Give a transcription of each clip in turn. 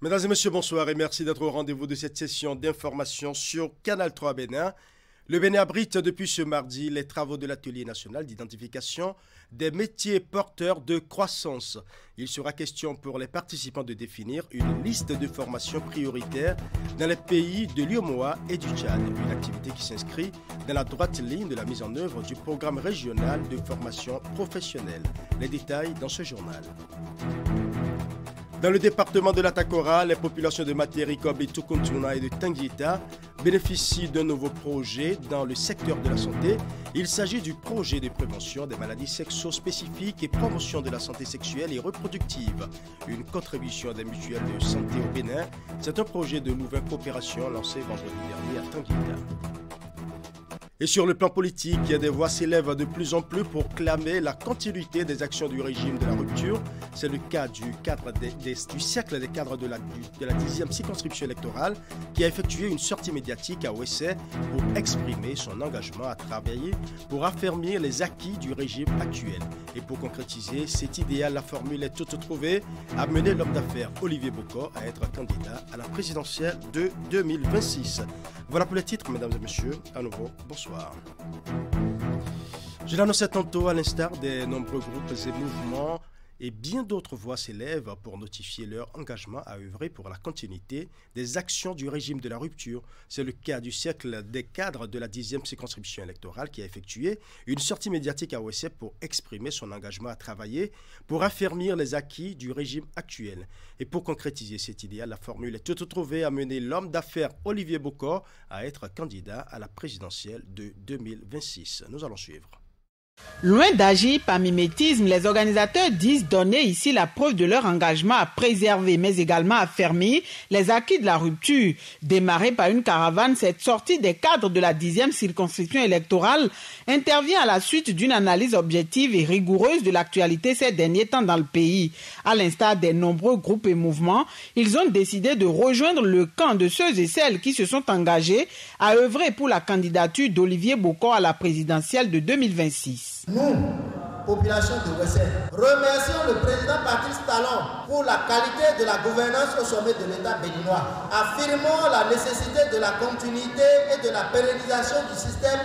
Mesdames et messieurs, bonsoir et merci d'être au rendez-vous de cette session d'information sur Canal 3 Bénin. Le Bénin abrite depuis ce mardi les travaux de l'atelier national d'identification des métiers porteurs de croissance. Il sera question pour les participants de définir une liste de formations prioritaires dans les pays de l'UEMOA et du Tchad. Une activité qui s'inscrit dans la droite ligne de la mise en œuvre du programme régional de formation professionnelle. Les détails dans ce journal. Dans le département de l'Atakora, les populations de Matérikob et Tukuntuna et de Tanguita bénéficient d'un nouveau projet dans le secteur de la santé. Il s'agit du projet de prévention des maladies sexo-spécifiques et promotion de la santé sexuelle et reproductive. Une contribution des mutuelles de santé au Bénin. C'est un projet de nouvelle coopération lancé vendredi dernier à Tanguita. Et sur le plan politique, des voix s'élèvent de plus en plus pour clamer la continuité des actions du régime de la rupture. C'est le cas du cercle des cadres de la 10e circonscription électorale qui a effectué une sortie médiatique à Ouessé pour exprimer son engagement à travailler pour affermir les acquis du régime actuel. Et pour concrétiser cet idéal, la formule est toute trouvée, amener l'homme d'affaires Olivier Boko à être candidat à la présidentielle de 2026. Voilà pour les titres, mesdames et messieurs. À nouveau, bonsoir. Je l'annonçais tantôt, à l'instar des nombreux groupes et mouvements, et bien d'autres voix s'élèvent pour notifier leur engagement à œuvrer pour la continuité des actions du régime de la rupture. C'est le cas du cercle des cadres de la 10e circonscription électorale qui a effectué une sortie médiatique à Ouessé pour exprimer son engagement à travailler pour affermir les acquis du régime actuel. Et pour concrétiser cet idéal, la formule est toute trouvée, à mener l'homme d'affaires Olivier Boko à être candidat à la présidentielle de 2026. Nous allons suivre. Loin d'agir par mimétisme, les organisateurs disent donner ici la preuve de leur engagement à préserver, mais également à fermer les acquis de la rupture. Démarrée par une caravane, cette sortie des cadres de la 10e circonscription électorale intervient à la suite d'une analyse objective et rigoureuse de l'actualité ces derniers temps dans le pays. À l'instar des nombreux groupes et mouvements, ils ont décidé de rejoindre le camp de ceux et celles qui se sont engagés à œuvrer pour la candidature d'Olivier Boko à la présidentielle de 2026. Nous, population de Ouessé, remercions le président Patrice Talon pour la qualité de la gouvernance au sommet de l'État béninois. Affirmons la nécessité de la continuité et de la pérennisation du système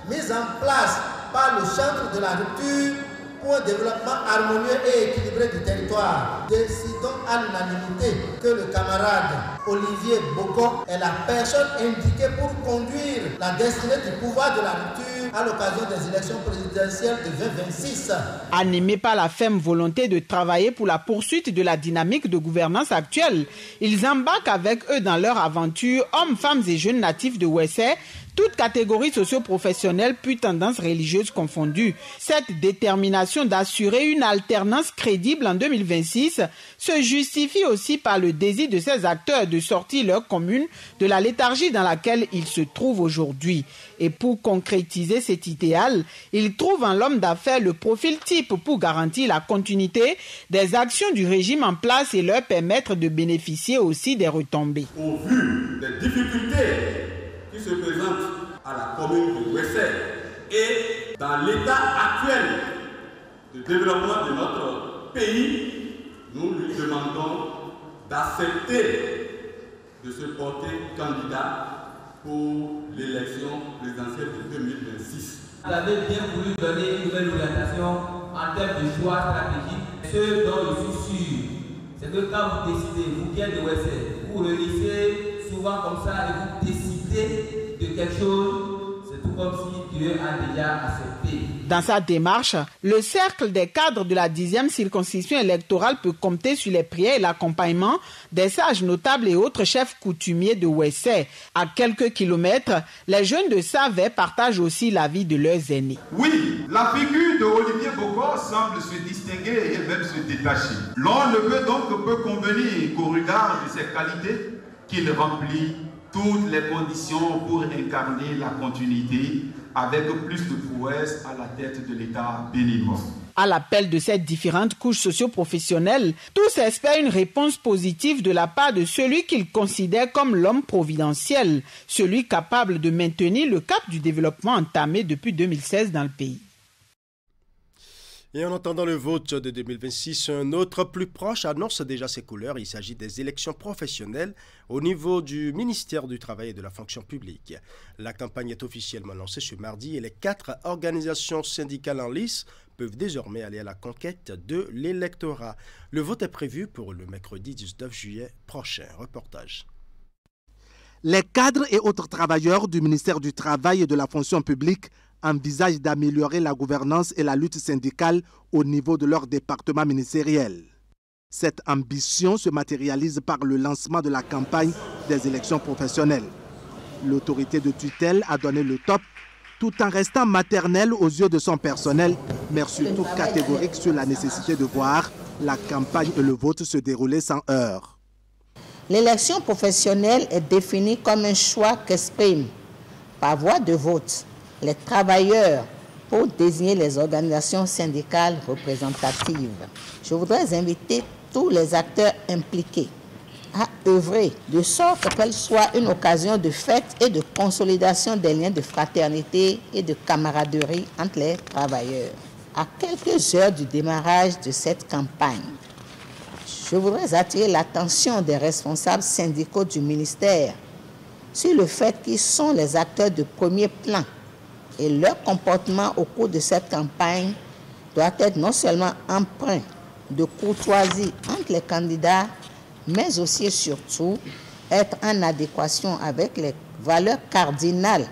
mis en place par le centre de la rupture pour un développement harmonieux et équilibré du territoire. Décidons à l'unanimité que le camarade Olivier Boko est la personne indiquée pour conduire la destinée du pouvoir de la rupture à l'occasion des élections présidentielles de 2026. Animés par la ferme volonté de travailler pour la poursuite de la dynamique de gouvernance actuelle, ils embarquent avec eux dans leur aventure, hommes, femmes et jeunes natifs de Ouessé, toutes catégories socio-professionnelles puis tendances religieuses confondues. Cette détermination d'assurer une alternance crédible en 2026 se justifie aussi par le désir de ces acteurs de sortir leur commune de la léthargie dans laquelle ils se trouvent aujourd'hui. Et pour concrétiser cet idéal, ils trouvent en l'homme d'affaires le profil type pour garantir la continuité des actions du régime en place et leur permettre de bénéficier aussi des retombées. Au vu des difficultés qui se présentent à la commune de Ouessé et dans l'état actuel de développement de notre pays, nous lui demandons d'accepter de se porter candidat pour l'élection présidentielle de 2026. Vous avez bien voulu donner une nouvelle orientation en termes de choix stratégiques. Ce dont je suis sûr, c'est que quand vous décidez, vous qui êtes de Ouessé, vous réunissez souvent comme ça et vous décidez de quelque chose, c'est tout comme si Dieu a déjà accepté. Dans sa démarche, le cercle des cadres de la 10e circonscription électorale peut compter sur les prières et l'accompagnement des sages notables et autres chefs coutumiers de Ouessé. À quelques kilomètres, les jeunes de Savé partagent aussi la vie de leurs aînés. Oui, la figure de Olivier Boko semble se distinguer et même se détacher. L'on ne peut donc que convenir qu'au regard de ses qualités, qu'il remplit toutes les conditions pour incarner la continuité avec plus de prouesse à la tête de l'État béninois. À l'appel de ces différentes couches socio-professionnelles, tous espèrent une réponse positive de la part de celui qu'ils considèrent comme l'homme providentiel, celui capable de maintenir le cap du développement entamé depuis 2016 dans le pays. Et en attendant le vote de 2026, un autre plus proche annonce déjà ses couleurs. Il s'agit des élections professionnelles au niveau du ministère du Travail et de la fonction publique. La campagne est officiellement lancée ce mardi et les 4 organisations syndicales en lice peuvent désormais aller à la conquête de l'électorat. Le vote est prévu pour le mercredi 19 juillet prochain. Reportage. Les cadres et autres travailleurs du ministère du Travail et de la fonction publique envisagent d'améliorer la gouvernance et la lutte syndicale au niveau de leur département ministériel. Cette ambition se matérialise par le lancement de la campagne des élections professionnelles. L'autorité de tutelle a donné le top tout en restant maternelle aux yeux de son personnel, mais surtout catégorique sur la nécessité de voir la campagne et le vote se dérouler sans heurts. L'élection professionnelle est définie comme un choix qu'expriment, par voie de vote, les travailleurs pour désigner les organisations syndicales représentatives. Je voudrais inviter tous les acteurs impliqués à œuvrer de sorte qu'elle soit une occasion de fête et de consolidation des liens de fraternité et de camaraderie entre les travailleurs. À quelques heures du démarrage de cette campagne, je voudrais attirer l'attention des responsables syndicaux du ministère sur le fait qu'ils sont les acteurs de premier plan et leur comportement au cours de cette campagne doit être non seulement empreint de courtoisie entre les candidats, mais aussi et surtout être en adéquation avec les valeurs cardinales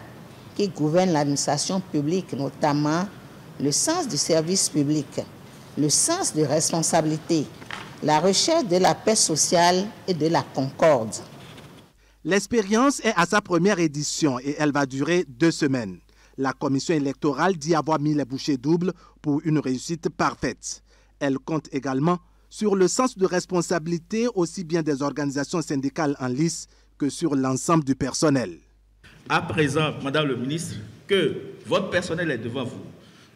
qui gouvernent l'administration publique, notamment le sens du service public, le sens de responsabilité, la recherche de la paix sociale et de la concorde. L'expérience est à sa première édition et elle va durer 2 semaines. La commission électorale dit avoir mis les bouchées doubles pour une réussite parfaite. Elle compte également sur le sens de responsabilité aussi bien des organisations syndicales en lice que sur l'ensemble du personnel. À présent, Madame le ministre, que votre personnel est devant vous.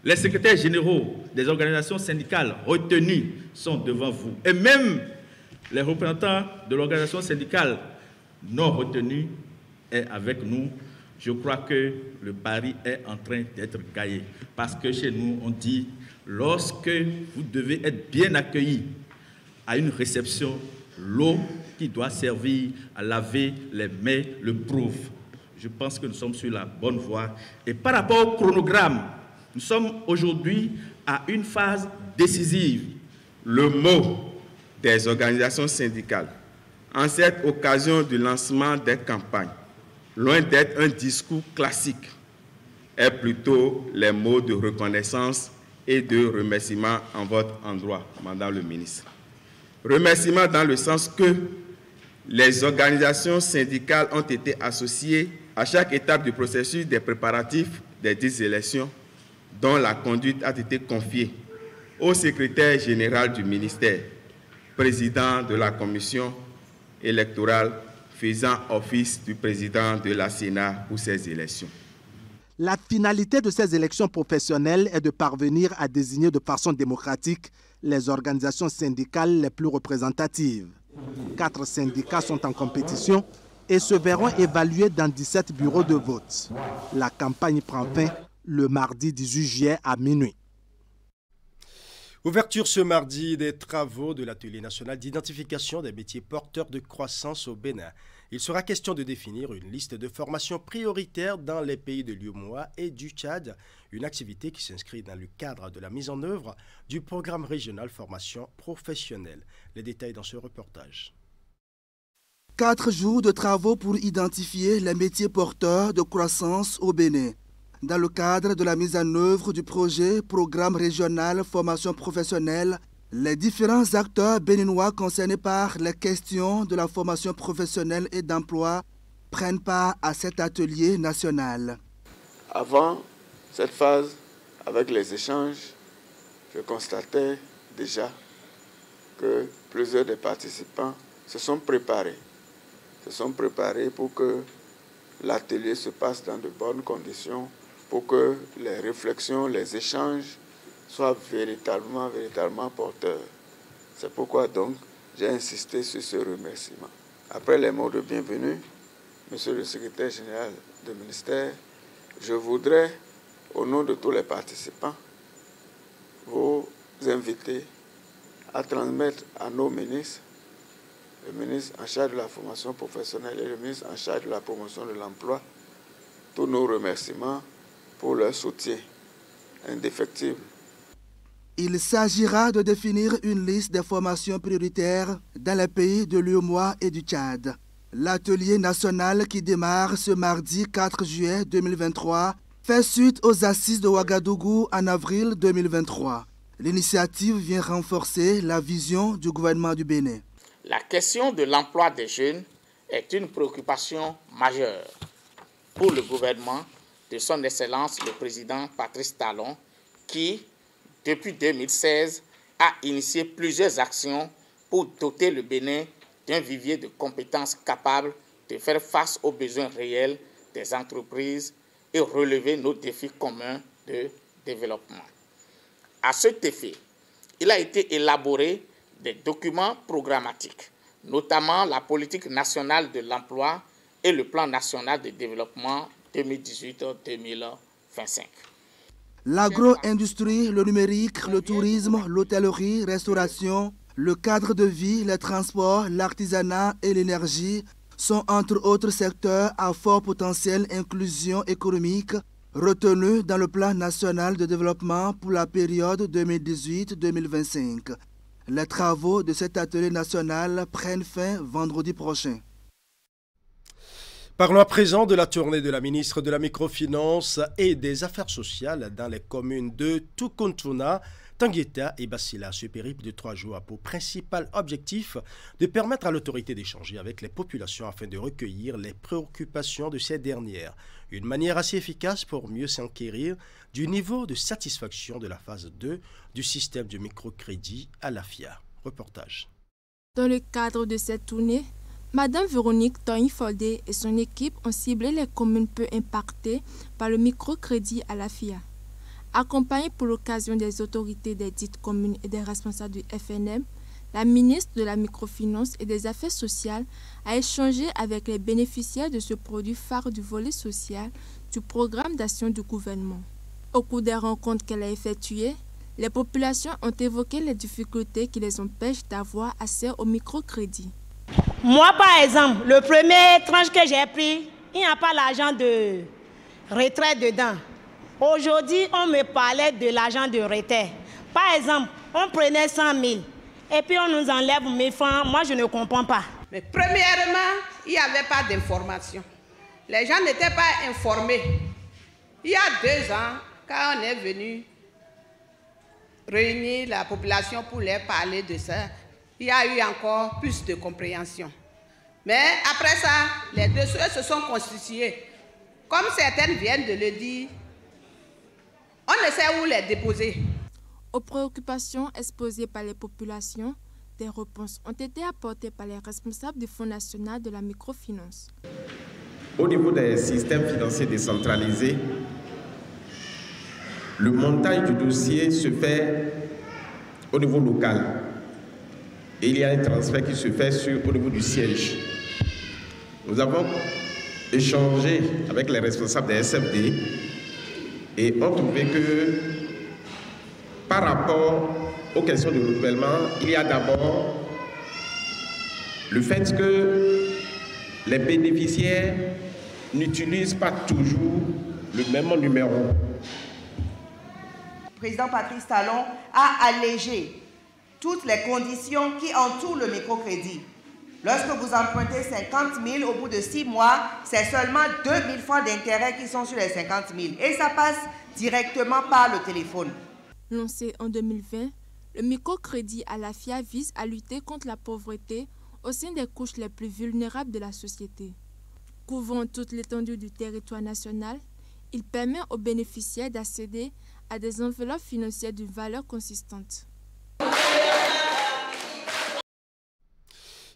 Les secrétaires généraux des organisations syndicales retenues sont devant vous. Et même les représentants de l'organisation syndicale non retenue est avec nous. Je crois que le pari est en train d'être gagné. Parce que chez nous, on dit, lorsque vous devez être bien accueilli à une réception, l'eau qui doit servir à laver les mains le prouve. Je pense que nous sommes sur la bonne voie. Et par rapport au chronogramme, nous sommes aujourd'hui à une phase décisive. Le mot des organisations syndicales, en cette occasion du lancement des campagnes, loin d'être un discours classique, est plutôt les mots de reconnaissance et de remerciement en votre endroit, Madame le ministre. Remerciement dans le sens que les organisations syndicales ont été associées à chaque étape du processus des préparatifs des 10 élections, dont la conduite a été confiée au secrétaire général du ministère, président de la commission électorale faisant office du président de la Sénat pour ces élections. La finalité de ces élections professionnelles est de parvenir à désigner de façon démocratique les organisations syndicales les plus représentatives. 4 syndicats sont en compétition et se verront évalués dans 17 bureaux de vote. La campagne prend fin le mardi 18 juillet à minuit. Ouverture ce mardi des travaux de l'atelier national d'identification des métiers porteurs de croissance au Bénin. Il sera question de définir une liste de formations prioritaires dans les pays de l'UEMOA et du Tchad, une activité qui s'inscrit dans le cadre de la mise en œuvre du programme régional formation professionnelle. Les détails dans ce reportage. 4 jours de travaux pour identifier les métiers porteurs de croissance au Bénin. Dans le cadre de la mise en œuvre du projet Programme régional formation professionnelle, les différents acteurs béninois concernés par les questions de la formation professionnelle et d'emploi prennent part à cet atelier national. Avant cette phase, avec les échanges, je constatais déjà que plusieurs des participants se sont préparés pour que l'atelier se passe dans de bonnes conditions, pour que les réflexions, les échanges soient véritablement porteurs. C'est pourquoi donc j'ai insisté sur ce remerciement. Après les mots de bienvenue, Monsieur le secrétaire général du ministère, je voudrais, au nom de tous les participants, vous inviter à transmettre à nos ministres, le ministre en charge de la formation professionnelle et le ministre en charge de la promotion de l'emploi, tous nos remerciements pour leur soutien indéfectible. Il s'agira de définir une liste des formations prioritaires dans les pays de l'UEMOA et du Tchad. L'atelier national qui démarre ce mardi 4 juillet 2023 fait suite aux assises de Ouagadougou en avril 2023. L'initiative vient renforcer la vision du gouvernement du Bénin. La question de l'emploi des jeunes est une préoccupation majeure pour le gouvernement de son Excellence le Président Patrice Talon qui, depuis 2016, a initié plusieurs actions pour doter le Bénin d'un vivier de compétences capables de faire face aux besoins réels des entreprises et relever nos défis communs de développement. À cet effet, il a été élaboré des documents programmatiques, notamment la politique nationale de l'emploi et le plan national de développement 2018-2025. L'agro-industrie, le numérique, le tourisme, l'hôtellerie, restauration, le cadre de vie, les transports, l'artisanat et l'énergie sont entre autres secteurs à fort potentiel inclusion économique retenus dans le plan national de développement pour la période 2018-2025. Les travaux de cet atelier national prennent fin vendredi prochain. Parlons à présent de la tournée de la ministre de la Microfinance et des Affaires sociales dans les communes de Tukuntuna, Tangueta et Basila. Ce périple de 3 jours a pour principal objectif de permettre à l'autorité d'échanger avec les populations afin de recueillir les préoccupations de ces dernières. Une manière assez efficace pour mieux s'enquérir du niveau de satisfaction de la phase 2 du système de microcrédit à l'AFIA. Reportage. Dans le cadre de cette tournée, Madame Véronique Toyin-Foldé et son équipe ont ciblé les communes peu impactées par le microcrédit à l'AFIA. Accompagnée pour l'occasion des autorités des dites communes et des responsables du FNM, la ministre de la Microfinance et des Affaires sociales a échangé avec les bénéficiaires de ce produit phare du volet social du programme d'action du gouvernement. Au cours des rencontres qu'elle a effectuées, les populations ont évoqué les difficultés qui les empêchent d'avoir accès au microcrédit. Moi, par exemple, le premier tranche que j'ai pris, il n'y a pas l'argent de retraite dedans. Aujourd'hui, on me parlait de l'argent de retraite. Par exemple, on prenait 100 000 et puis on nous enlève 1 000 francs. Moi, je ne comprends pas. Mais premièrement, il n'y avait pas d'information. Les gens n'étaient pas informés. Il y a 2 ans, quand on est venu réunir la population pour leur parler de ça, il y a eu encore plus de compréhension. Mais après ça, les dossiers se sont constitués. Comme certaines viennent de le dire, on ne sait où les déposer. Aux préoccupations exposées par les populations, des réponses ont été apportées par les responsables du Fonds national de la microfinance. Au niveau des systèmes financiers décentralisés, le montage du dossier se fait au niveau local. Et il y a un transfert qui se fait au niveau du siège. Nous avons échangé avec les responsables des SFD et ont trouvé que par rapport aux questions de renouvellement, il y a d'abord le fait que les bénéficiaires n'utilisent pas toujours le même numéro. Le président Patrice Talon a allégé toutes les conditions qui entourent le microcrédit. Lorsque vous empruntez 50 000, au bout de 6 mois, c'est seulement 2 000 francs d'intérêt qui sont sur les 50 000. Et ça passe directement par le téléphone. Lancé en 2020, le microcrédit à l'AFIA vise à lutter contre la pauvreté au sein des couches les plus vulnérables de la société. Couvrant toute l'étendue du territoire national, il permet aux bénéficiaires d'accéder à des enveloppes financières d'une valeur consistante.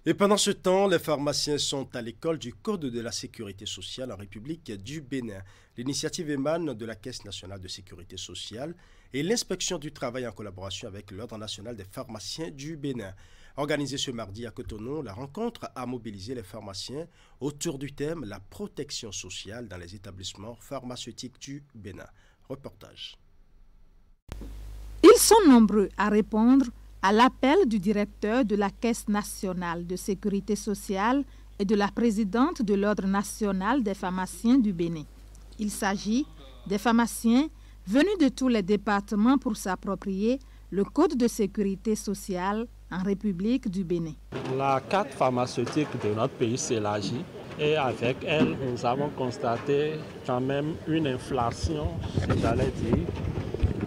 Et pendant ce temps, les pharmaciens sont à l'école du Code de la sécurité sociale en République du Bénin. L'initiative émane de la Caisse nationale de sécurité sociale et l'inspection du travail en collaboration avec l'Ordre national des pharmaciens du Bénin. Organisée ce mardi à Cotonou, la rencontre a mobilisé les pharmaciens autour du thème « La protection sociale dans les établissements pharmaceutiques du Bénin ». Reportage. Ils sont nombreux à répondre à l'appel du directeur de la Caisse nationale de sécurité sociale et de la présidente de l'Ordre national des pharmaciens du Bénin. Il s'agit des pharmaciens venus de tous les départements pour s'approprier le Code de sécurité sociale en République du Bénin. La carte pharmaceutique de notre pays s'élargit et avec elle, nous avons constaté quand même une inflation, j'allais dire,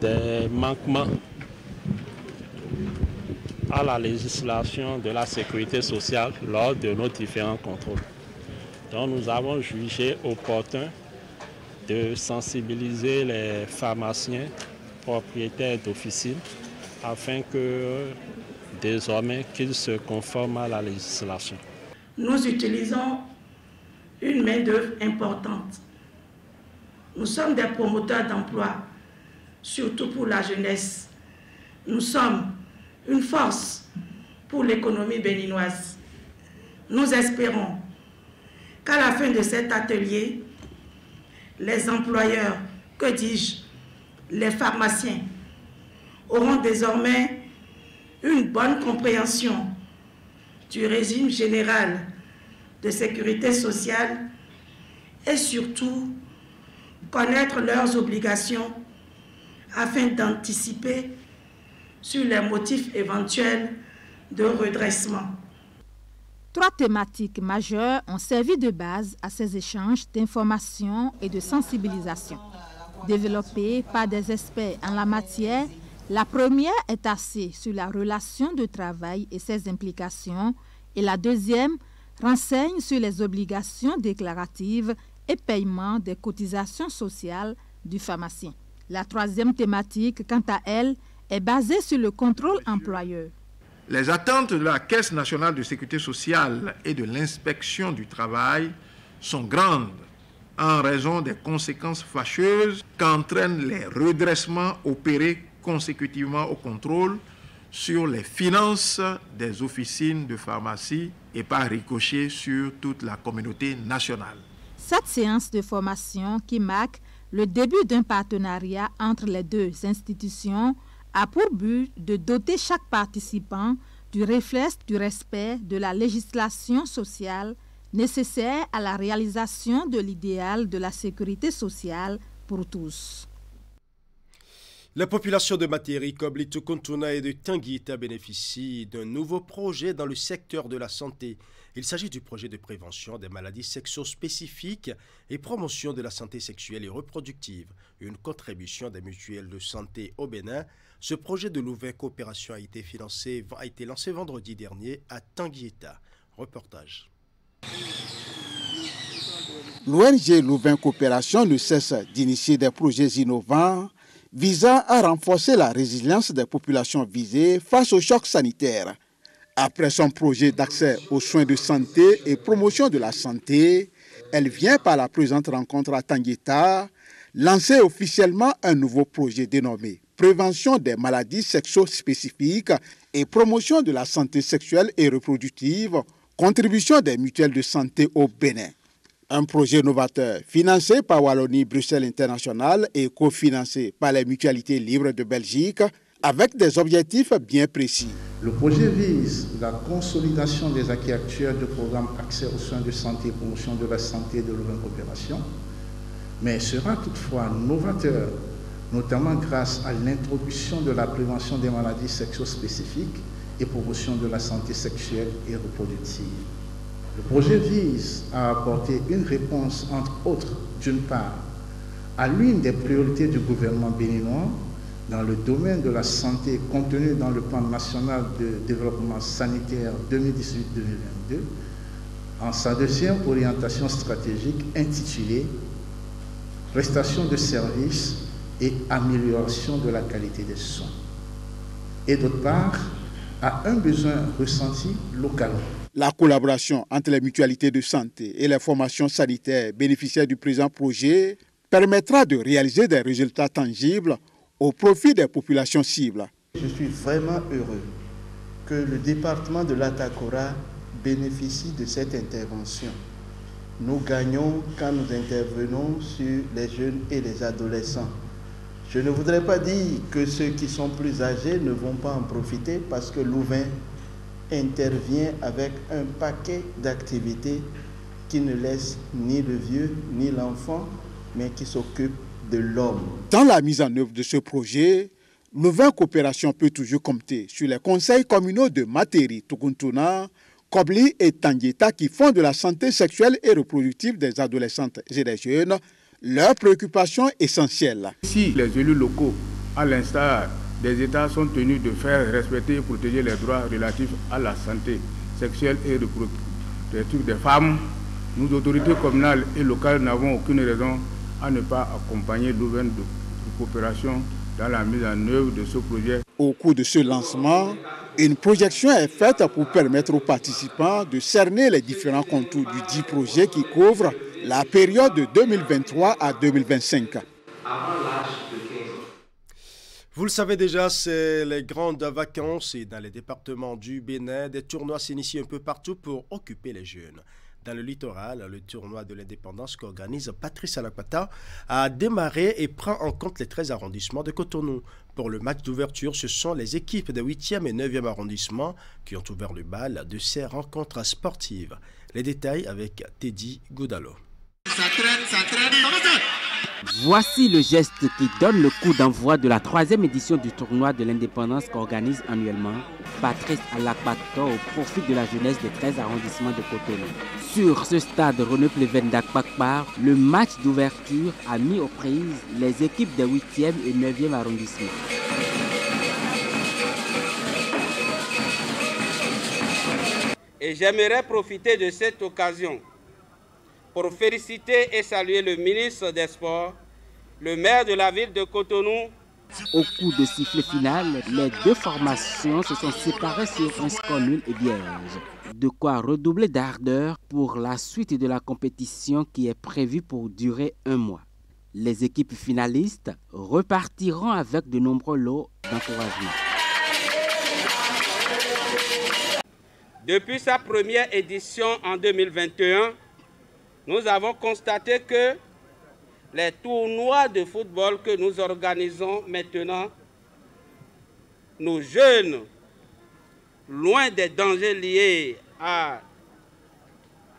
des manquements à la législation de la sécurité sociale lors de nos différents contrôles. Donc nous avons jugé opportun de sensibiliser les pharmaciens propriétaires d'officines afin que désormais qu'ils se conforment à la législation. Nous utilisons une main-d'œuvre importante. Nous sommes des promoteurs d'emploi, surtout pour la jeunesse. Nous sommes une force pour l'économie béninoise. Nous espérons qu'à la fin de cet atelier, les employeurs, que dis-je, les pharmaciens, auront désormais une bonne compréhension du régime général de sécurité sociale et surtout connaître leurs obligations afin d'anticiper sur les motifs éventuels de redressement. 3 thématiques majeures ont servi de base à ces échanges d'informations et de sensibilisation. Développées par des experts en la matière, la première est axée sur la relation de travail et ses implications, et la deuxième renseigne sur les obligations déclaratives et paiement des cotisations sociales du pharmacien. La troisième thématique, quant à elle, est basée sur le contrôle employeur. Les attentes de la Caisse nationale de sécurité sociale et de l'inspection du travail sont grandes en raison des conséquences fâcheuses qu'entraînent les redressements opérés consécutivement au contrôle sur les finances des officines de pharmacie et par ricochet sur toute la communauté nationale. Cette séance de formation qui marque le début d'un partenariat entre les deux institutions a pour but de doter chaque participant du réflexe du respect de la législation sociale nécessaire à la réalisation de l'idéal de la sécurité sociale pour tous. La population de Materi, Kobli-Tukuntuna et de Tanguita bénéficie d'un nouveau projet dans le secteur de la santé. Il s'agit du projet de prévention des maladies sexo-spécifiques et promotion de la santé sexuelle et reproductive, une contribution des mutuelles de santé au Bénin. Ce projet de nouvelle coopération a été lancé vendredi dernier à Tanguita. Reportage. L'ONG Louvain Coopération ne cesse d'initier des projets innovants visant à renforcer la résilience des populations visées face aux chocs sanitaires. Après son projet d'accès aux soins de santé et promotion de la santé, elle vient par la présente rencontre à Tanguita lancer officiellement un nouveau projet dénommé Prévention des maladies sexo-spécifiques et promotion de la santé sexuelle et reproductive, contribution des mutuelles de santé au Bénin. Un projet novateur financé par Wallonie Bruxelles International et cofinancé par les mutualités libres de Belgique avec des objectifs bien précis. Le projet vise la consolidation des acquis actuels du programme Accès aux soins de santé et promotion de la santé de Louvain Coopération, mais sera toutefois novateur, notamment grâce à l'introduction de la prévention des maladies sexo-spécifiques et promotion de la santé sexuelle et reproductive. Le projet vise à apporter une réponse, entre autres, d'une part, à l'une des priorités du gouvernement béninois dans le domaine de la santé contenue dans le plan national de développement sanitaire 2018-2022, en sa deuxième orientation stratégique intitulée « Prestation de services et amélioration de la qualité des soins ». Et d'autre part, à un besoin ressenti localement. La collaboration entre les mutualités de santé et les formations sanitaires bénéficiaires du présent projet permettra de réaliser des résultats tangibles au profit des populations cibles. Je suis vraiment heureux que le département de l'Atakora bénéficie de cette intervention. Nous gagnons quand nous intervenons sur les jeunes et les adolescents. Je ne voudrais pas dire que ceux qui sont plus âgés ne vont pas en profiter parce que Louvain intervient avec un paquet d'activités qui ne laissent ni le vieux ni l'enfant, mais qui s'occupent de l'homme. Dans la mise en œuvre de ce projet, Louvain Coopération peut toujours compter sur les conseils communaux de Materi, Tukuntuna, Kobli et Tanguita qui font de la santé sexuelle et reproductive des adolescentes et des jeunes leur préoccupation essentielle. Si les élus locaux, à l'instar des États, sont tenus de faire respecter et protéger les droits relatifs à la santé sexuelle et reproductive des femmes, nous, autorités communales et locales, n'avons aucune raison à ne pas accompagner Louvain de coopération dans la mise en œuvre de ce projet. Au cours de ce lancement, une projection est faite pour permettre aux participants de cerner les différents contours du dit projet qui couvre la période de 2023 à 2025. Vous le savez déjà, c'est les grandes vacances et dans les départements du Bénin, des tournois s'initient un peu partout pour occuper les jeunes. Dans le littoral, le tournoi de l'indépendance qu'organise Patrice Alakwata a démarré et prend en compte les 13 arrondissements de Cotonou. Pour le match d'ouverture, ce sont les équipes des 8e et 9e arrondissements qui ont ouvert le bal de ces rencontres sportives. Les détails avec Teddy Goudalo. Voici le geste qui donne le coup d'envoi de la 3e édition du tournoi de l'indépendance qu'organise annuellement Patrice Alakwata au profit de la jeunesse des 13 arrondissements de Cotonou. Sur ce stade René Pleven d'Akpakpar, le match d'ouverture a mis aux prises les équipes des 8e et 9e arrondissements. Et j'aimerais profiter de cette occasion pour féliciter et saluer le ministre des Sports, le maire de la ville de Cotonou. Au coup de sifflet final, les deux formations se sont séparées sur un score nul et vierge. De quoi redoubler d'ardeur pour la suite de la compétition qui est prévue pour durer 1 mois. Les équipes finalistes repartiront avec de nombreux lots d'encouragement. Depuis sa première édition en 2021, nous avons constaté que les tournois de football que nous organisons maintenant, nos jeunes, loin des dangers liés à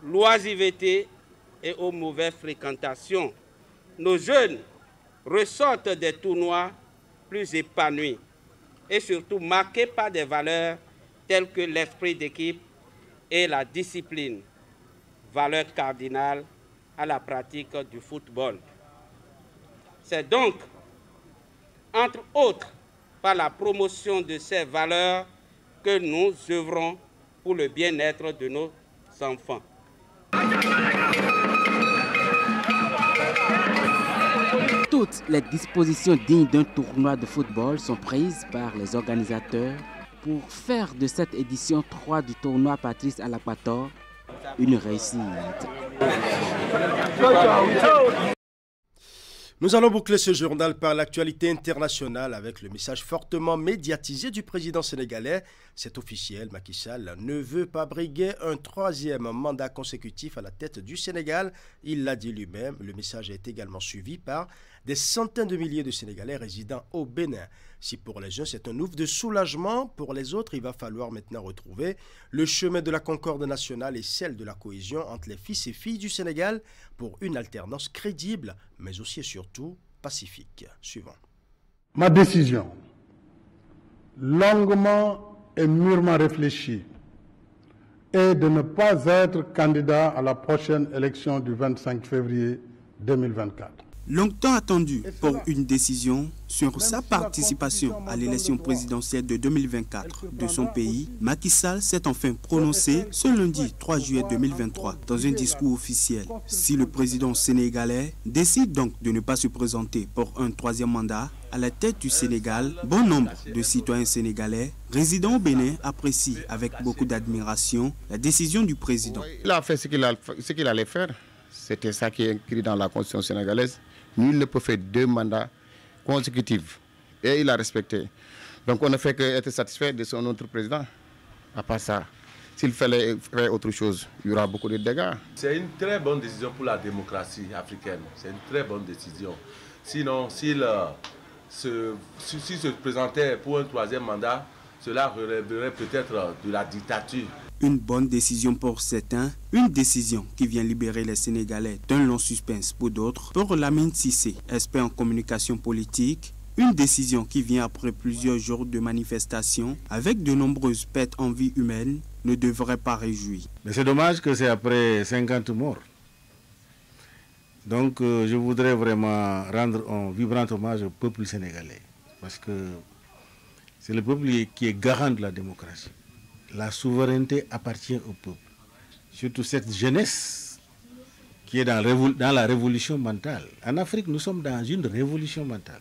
l'oisiveté et aux mauvaises fréquentations, nos jeunes ressortent des tournois plus épanouis et surtout marqués par des valeurs telles que l'esprit d'équipe et la discipline, valeurs cardinales à la pratique du football. C'est donc, entre autres, par la promotion de ces valeurs que nous œuvrons pour le bien-être de nos enfants. Toutes les dispositions dignes d'un tournoi de football sont prises par les organisateurs pour faire de cette édition 3 du tournoi Patrice Alakwata une réussite. Nous allons boucler ce journal par l'actualité internationale avec le message fortement médiatisé du président sénégalais. C'est officiel, Macky Sall ne veut pas briguer un 3e mandat consécutif à la tête du Sénégal. Il l'a dit lui-même. Le message est également suivi par des centaines de milliers de Sénégalais résidant au Bénin. Si pour les uns c'est un ouf de soulagement, pour les autres il va falloir maintenant retrouver le chemin de la concorde nationale et celle de la cohésion entre les fils et filles du Sénégal pour une alternance crédible, mais aussi et surtout pacifique. Suivant. Ma décision, longuement et mûrement réfléchie, est de ne pas être candidat à la prochaine élection du 25 février 2024. Longtemps attendu pour une décision sur sa participation à l'élection présidentielle de 2024 de son pays, Macky Sall s'est enfin prononcé ce lundi 3 juillet 2023 dans un discours officiel. Si le président sénégalais décide donc de ne pas se présenter pour un 3e mandat à la tête du Sénégal, bon nombre de citoyens sénégalais résidant au Bénin apprécient avec beaucoup d'admiration la décision du président. Il a fait ce qu'il allait faire. C'était ça qui est écrit dans la constitution sénégalaise. Nul ne peut faire 2 mandats consécutifs. Et il a respecté. Donc on ne fait qu'être satisfait de son autre président. À part ça, s'il fallait faire autre chose, il y aura beaucoup de dégâts. C'est une très bonne décision pour la démocratie africaine. C'est une très bonne décision. Sinon, s'il s'il se présentait pour un troisième mandat, cela relèverait peut-être de la dictature. Une bonne décision pour certains, une décision qui vient libérer les Sénégalais d'un long suspense pour d'autres. Pour Lamine Cissé, expert en communication politique, une décision qui vient après plusieurs jours de manifestations avec de nombreuses pertes en vie humaine ne devrait pas réjouir. Mais c'est dommage que c'est après 50 morts. Donc je voudrais vraiment rendre un vibrant hommage au peuple sénégalais. Parce que c'est le peuple qui est garant de la démocratie. La souveraineté appartient au peuple. Surtout cette jeunesse qui est dans la révolution mentale. En Afrique, nous sommes dans une révolution mentale.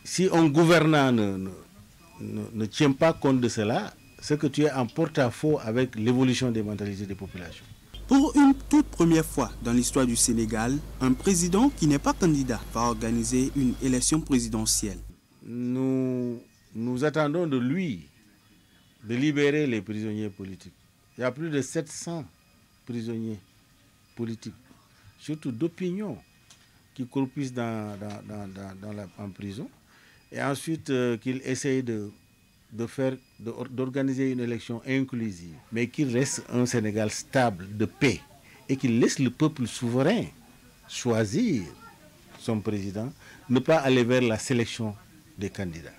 Si un gouvernant ne tient pas compte de cela, c'est que tu es en porte-à-faux avec l'évolution des mentalités des populations. Pour une toute première fois dans l'histoire du Sénégal, un président qui n'est pas candidat va organiser une élection présidentielle. Nous attendons de lui de libérer les prisonniers politiques. Il y a plus de 700 prisonniers politiques, surtout d'opinion, qui croupissent en prison. Et ensuite qu'il essaye d'organiser une élection inclusive, mais qu'il reste un Sénégal stable, de paix, et qu'il laisse le peuple souverain choisir son président, ne pas aller vers la sélection des candidats.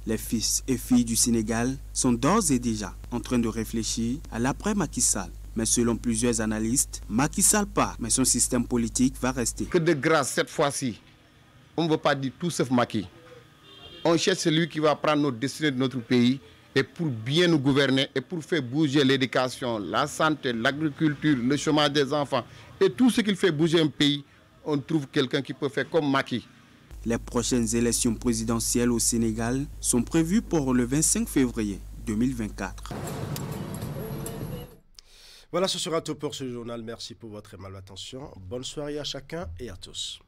Les fils et filles du Sénégal sont d'ores et déjà en train de réfléchir à l'après Macky Sall. Mais selon plusieurs analystes, Macky Sall part, mais son système politique va rester. Que de grâce, cette fois-ci, on ne veut pas dire tout sauf Macky. On cherche celui qui va prendre nos destinées de notre pays et pour bien nous gouverner et pour faire bouger l'éducation, la santé, l'agriculture, le chômage des enfants et tout ce qui fait bouger un pays, on trouve quelqu'un qui peut faire comme Macky. Les prochaines élections présidentielles au Sénégal sont prévues pour le 25 février 2024. Voilà, ce sera tout pour ce journal. Merci pour votre aimable attention. Bonne soirée à chacun et à tous.